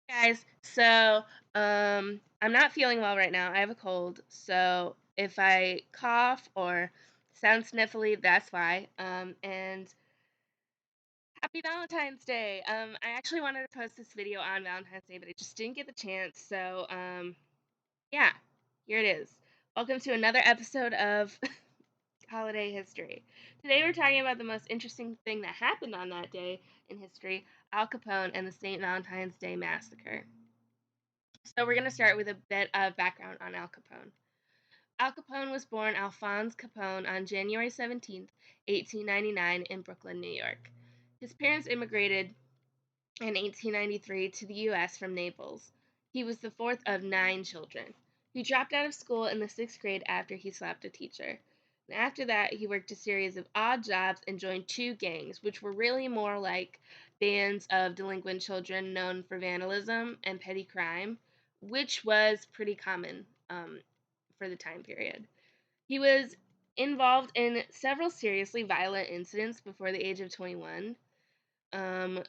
Guys, so I'm not feeling well right now. I have a cold, so if I cough or sound sniffly, that's why. And happy Valentine's Day. I actually wanted to post this video on Valentine's Day, but I just didn't get the chance. So, yeah, here it is. Welcome to another episode of Holiday History. Today we're talking about the most interesting thing that happened on that day in history, Al Capone and the St. Valentine's Day Massacre. So we're going to start with a bit of background on Al Capone. Al Capone was born Alphonse Capone on January 17th, 1899 in Brooklyn, New York. His parents immigrated in 1893 to the U.S. from Naples. He was the fourth of 9 children. He dropped out of school in the 6th grade after he slapped a teacher. And after that, he worked a series of odd jobs and joined 2 gangs, which were really more like bands of delinquent children known for vandalism and petty crime, which was pretty common for the time period. He was involved in several seriously violent incidents before the age of 21,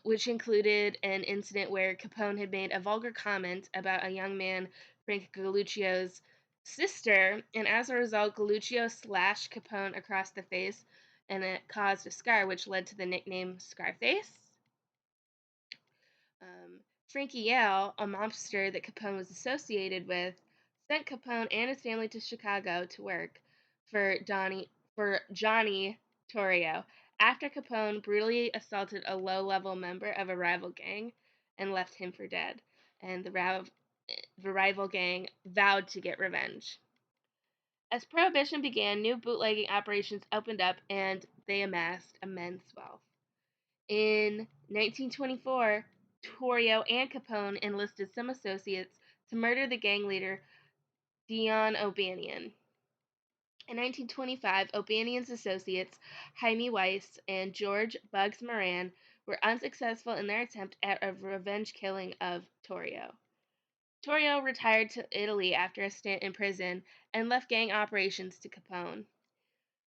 which included an incident where Capone had made a vulgar comment about a young man, Frank Galluccio's sister, and as a result, Galluccio slashed Capone across the face, and it caused a scar, which led to the nickname Scarface. Frankie Yale, a mobster that Capone was associated with, sent Capone and his family to Chicago to work for Johnny Torrio after Capone brutally assaulted a low-level member of a rival gang and left him for dead. And the rival gang vowed to get revenge. As Prohibition began, new bootlegging operations opened up and they amassed immense wealth. In 1924, Torrio and Capone enlisted some associates to murder the gang leader Dion O'Banion. In 1925, O'Banion's associates, Jaime Weiss and George Bugs Moran, were unsuccessful in their attempt at a revenge killing of Torrio. Torrio retired to Italy after a stint in prison and left gang operations to Capone.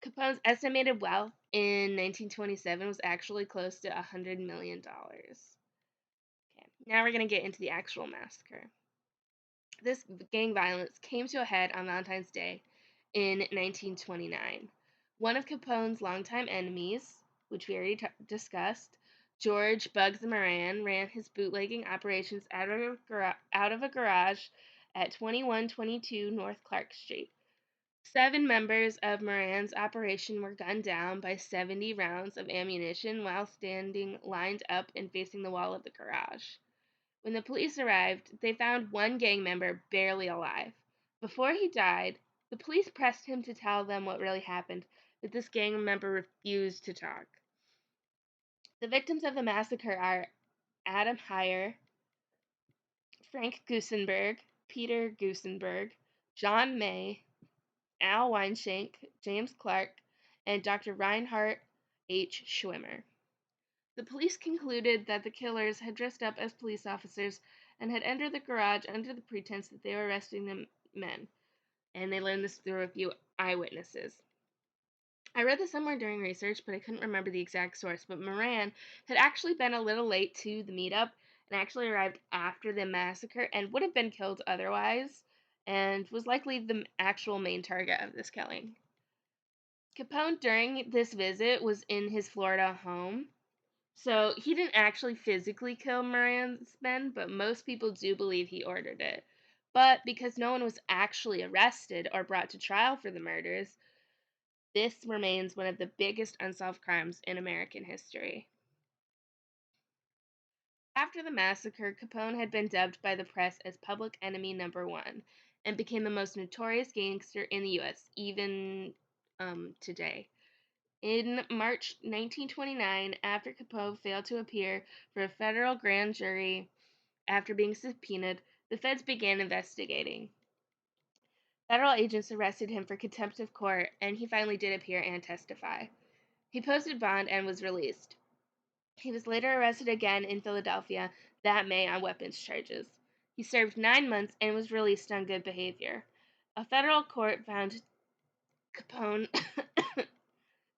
Capone's estimated wealth in 1927 was actually close to $100 million. Okay, now we're going to get into the actual massacre. This gang violence came to a head on Valentine's Day in 1929. One of Capone's longtime enemies, which we already discussed, George Bugs Moran, ran his bootlegging operations out of a garage at 2122 North Clark Street. 7 members of Moran's operation were gunned down by 70 rounds of ammunition while standing lined up and facing the wall of the garage. When the police arrived, they found one gang member barely alive. Before he died, the police pressed him to tell them what really happened, but this gang member refused to talk. The victims of the massacre are Adam Heyer, Frank Gusenberg, Peter Gusenberg, John May, Al Weinshank, James Clark, and Dr. Reinhard H. Schwimmer. The police concluded that the killers had dressed up as police officers and had entered the garage under the pretense that they were arresting the men, and they learned this through a few eyewitnesses. I read this somewhere during research, but I couldn't remember the exact source. But Moran had actually been a little late to the meetup and actually arrived after the massacre and would have been killed otherwise, and was likely the actual main target of this killing. Capone, during this visit, was in his Florida home. So he didn't actually physically kill Moran's men, but most people do believe he ordered it. But because no one was actually arrested or brought to trial for the murders, this remains one of the biggest unsolved crimes in American history. After the massacre, Capone had been dubbed by the press as Public Enemy Number One and became the most notorious gangster in the U.S., even today. In March 1929, after Capone failed to appear for a federal grand jury after being subpoenaed, the feds began investigating. Federal agents arrested him for contempt of court, and he finally did appear and testify. He posted bond and was released. He was later arrested again in Philadelphia that May on weapons charges. He served 9 months and was released on good behavior. A federal court found Capone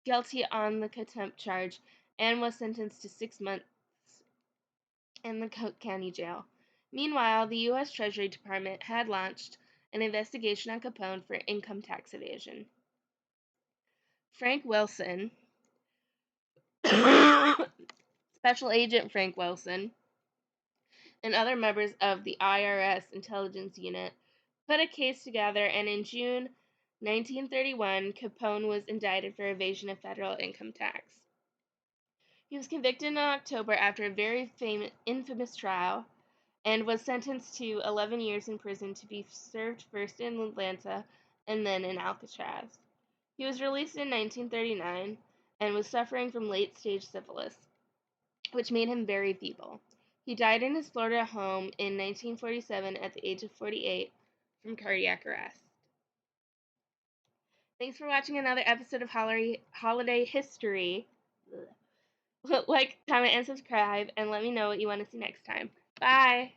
guilty on the contempt charge and was sentenced to 6 months in the Cook County Jail. Meanwhile, the U.S. Treasury Department had launched an investigation on Capone for income tax evasion. Frank Wilson, Special Agent Frank Wilson, and other members of the IRS intelligence unit put a case together, and in June 1931, Capone was indicted for evasion of federal income tax. He was convicted in October after a very infamous trial and was sentenced to 11 years in prison to be served first in Atlanta and then in Alcatraz. He was released in 1939 and was suffering from late-stage syphilis, which made him very feeble. He died in his Florida home in 1947 at the age of 48 from cardiac arrest. Thanks for watching another episode of Holiday History. Like, comment, and subscribe, and let me know what you want to see next time. Bye!